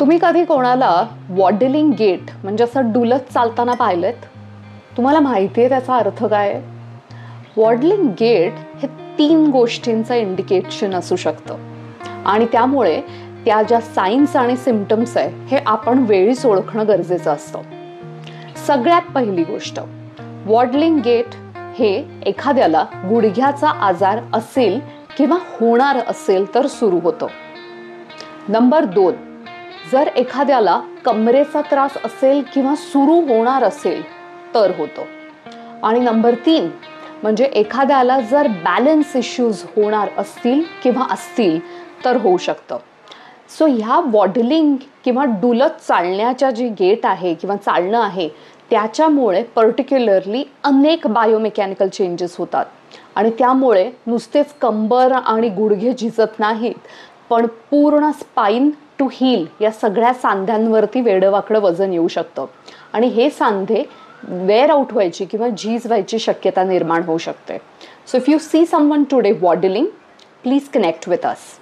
तुम्ही कधी कोणाला वॉडलिंग गेट म्हणजे असं डुलत चालताना पाहिलेत? तुम्हाला माहिती आहे त्याचा अर्थ काय आहे? वॉडलिंग गेट हे 3 गोष्टींचं इंडिकेशन असू शकतं आणि त्यामुळे त्या ज्या साइन्स आणि सिम्पटम्स आहे हे आपण वेळीच ओळखणं गरजेचं असतं. सगळ्यात पहिली गोष्ट, वॉडलिंग गेट हे एखाद्याला गुडघ्याचा आजार असेल किंवा होणार असेल तर सुरू होतं. नंबर 2, जर एखाद्याला कमरेचा त्रास असेल किंवा सुरू होणार असेल तर होतं. आणि नंबर 3 म्हणजे एखाद्याला जर बॅलन्स इश्यूज होणार असतील किंवा असतील तर होऊ शकतं. सो ह्या वॉडलिंग किंवा डुलत चालण्याच्या जी गेट आहे किंवा चालणं आहे त्याच्यामुळे पर्टिक्युलरली अनेक बायोमेकॅनिकल चेंजेस होतात आणि त्यामुळे नुसतेच कंबर आणि गुडघे झिजत नाहीत, पण पूर्ण स्पाइन टू हील या सगळ्या सांध्यांवरती वेडवाकडं वजन येऊ शकतं आणि हे सांधे वेअर आउट व्हायची किंवा झीज व्हायची शक्यता निर्माण होऊ शकते. So if you see someone today waddling, please connect with us.